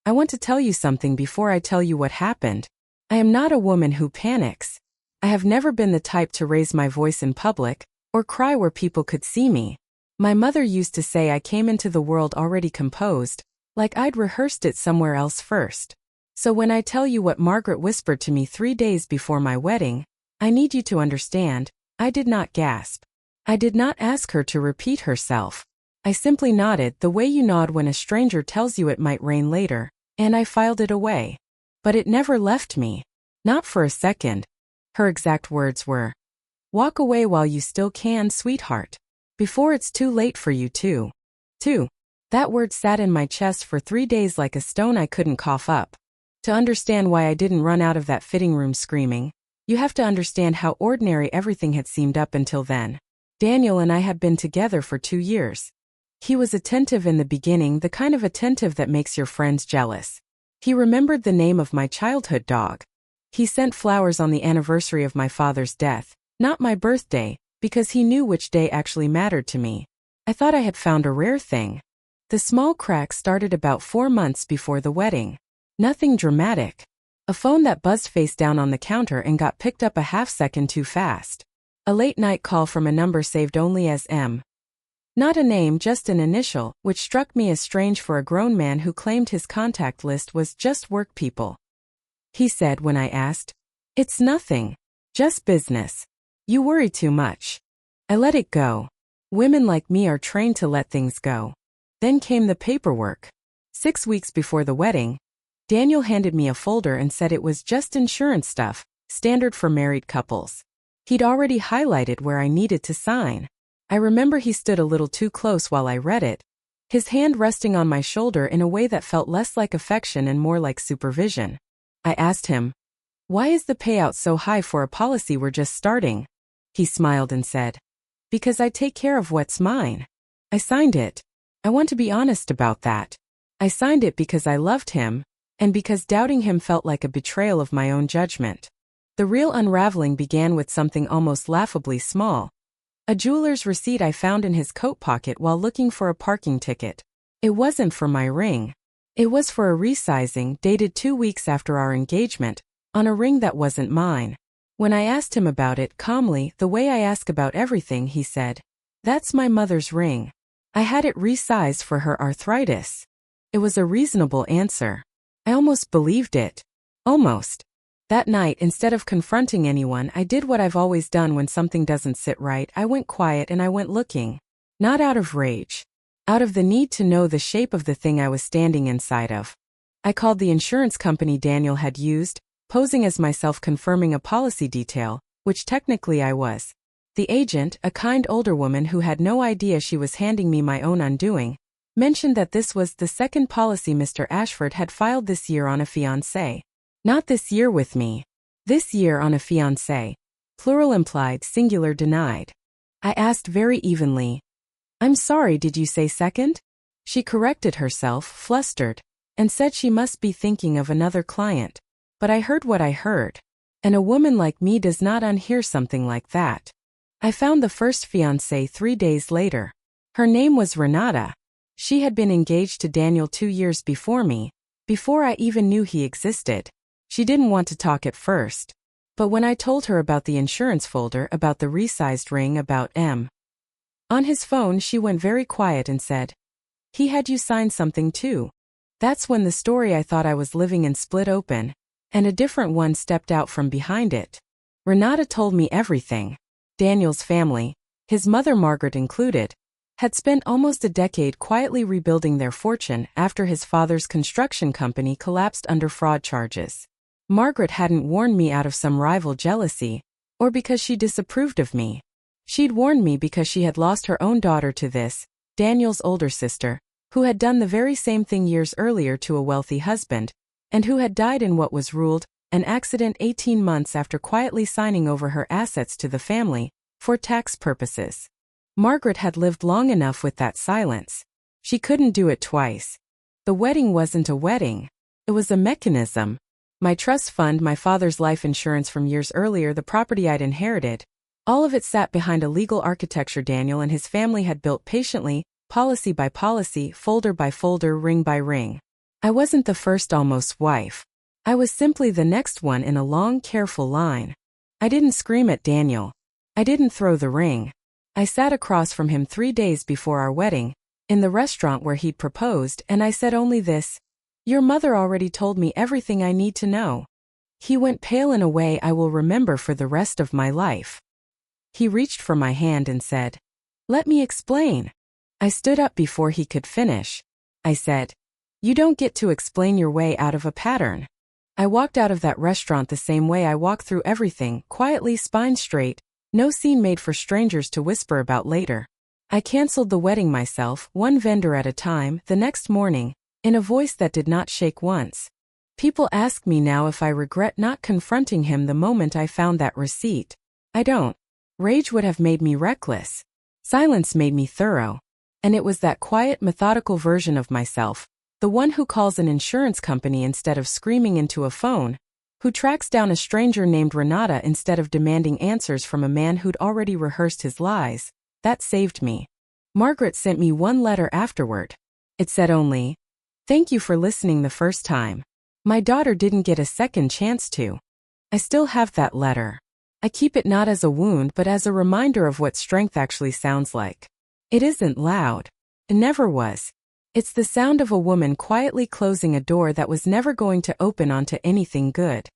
I want to tell you something before I tell you what happened. I am not a woman who panics. I have never been the type to raise my voice in public, or cry where people could see me. My mother used to say I came into the world already composed, like I'd rehearsed it somewhere else first. So when I tell you what Margaret whispered to me 3 days before my wedding, I need you to understand, I did not gasp. I did not ask her to repeat herself. I simply nodded the way you nod when a stranger tells you it might rain later, and I filed it away. But it never left me. Not for a second. Her exact words were, "Walk away while you still can, sweetheart. Before it's too late for you to." That word sat in my chest for 3 days like a stone I couldn't cough up. To understand why I didn't run out of that fitting room screaming, you have to understand how ordinary everything had seemed up until then. Daniel and I had been together for 2 years. He was attentive in the beginning, the kind of attentive that makes your friends jealous. He remembered the name of my childhood dog. He sent flowers on the anniversary of my father's death, not my birthday, because he knew which day actually mattered to me. I thought I had found a rare thing. The small crack started about 4 months before the wedding. Nothing dramatic. A phone that buzzed face down on the counter and got picked up a half-second too fast. A late-night call from a number saved only as M. Not a name, just an initial, which struck me as strange for a grown man who claimed his contact list was just work people. He said when I asked, "It's nothing. Just business. You worry too much." I let it go. Women like me are trained to let things go. Then came the paperwork. 6 weeks before the wedding, Daniel handed me a folder and said it was just insurance stuff, standard for married couples. He'd already highlighted where I needed to sign. I remember he stood a little too close while I read it, his hand resting on my shoulder in a way that felt less like affection and more like supervision. I asked him, "Why is the payout so high for a policy we're just starting?" He smiled and said, "Because I take care of what's mine." I signed it. I want to be honest about that. I signed it because I loved him, and because doubting him felt like a betrayal of my own judgment. The real unraveling began with something almost laughably small. A jeweler's receipt I found in his coat pocket while looking for a parking ticket. It wasn't for my ring. It was for a resizing dated 2 weeks after our engagement, on a ring that wasn't mine. When I asked him about it calmly, the way I ask about everything, he said, "That's my mother's ring. I had it resized for her arthritis." It was a reasonable answer. I almost believed it. Almost. That night, instead of confronting anyone, I did what I've always done when something doesn't sit right. I went quiet and I went looking. Not out of rage. Out of the need to know the shape of the thing I was standing inside of. I called the insurance company Daniel had used, posing as myself confirming a policy detail, which technically I was. The agent, a kind older woman who had no idea she was handing me my own undoing, mentioned that this was the second policy Mr. Ashford had filed this year on a fiancé. Not this year with me. This year on a fiancé. Plural implied, singular denied. I asked very evenly, "I'm sorry, did you say second?" She corrected herself, flustered, and said she must be thinking of another client. But I heard what I heard. And a woman like me does not unhear something like that. I found the first fiancé 3 days later. Her name was Renata. She had been engaged to Daniel 2 years before me, before I even knew he existed. She didn't want to talk at first. But when I told her about the insurance folder, about the resized ring, about M. On his phone, she went very quiet and said, "He had you sign something too." That's when the story I thought I was living in split open, and a different one stepped out from behind it. Renata told me everything. Daniel's family, his mother Margaret included, had spent almost a decade quietly rebuilding their fortune after his father's construction company collapsed under fraud charges. Margaret hadn't warned me out of some rival jealousy, or because she disapproved of me. She'd warned me because she had lost her own daughter to this, Daniel's older sister, who had done the very same thing years earlier to a wealthy husband, and who had died in what was ruled an accident 18 months after quietly signing over her assets to the family, for tax purposes. Margaret had lived long enough with that silence. She couldn't do it twice. The wedding wasn't a wedding. It was a mechanism. My trust fund, my father's life insurance from years earlier, the property I'd inherited, all of it sat behind a legal architecture Daniel and his family had built patiently, policy by policy, folder by folder, ring by ring. I wasn't the first almost wife. I was simply the next one in a long, careful line. I didn't scream at Daniel. I didn't throw the ring. I sat across from him 3 days before our wedding, in the restaurant where he'd proposed, and I said only this: "Your mother already told me everything I need to know." He went pale in a way I will remember for the rest of my life. He reached for my hand and said, "Let me explain." I stood up before he could finish. I said, "You don't get to explain your way out of a pattern." I walked out of that restaurant the same way I walked through everything, quietly, spine straight, no scene made for strangers to whisper about later. I canceled the wedding myself, one vendor at a time, the next morning, in a voice that did not shake once. People ask me now if I regret not confronting him the moment I found that receipt. I don't. Rage would have made me reckless. Silence made me thorough. And it was that quiet, methodical version of myself, the one who calls an insurance company instead of screaming into a phone, who tracks down a stranger named Renata instead of demanding answers from a man who'd already rehearsed his lies, that saved me. Margaret sent me one letter afterward. It said only, "Thank you for listening the first time. My daughter didn't get a second chance to." I still have that letter. I keep it not as a wound but as a reminder of what strength actually sounds like. It isn't loud. It never was. It's the sound of a woman quietly closing a door that was never going to open onto anything good.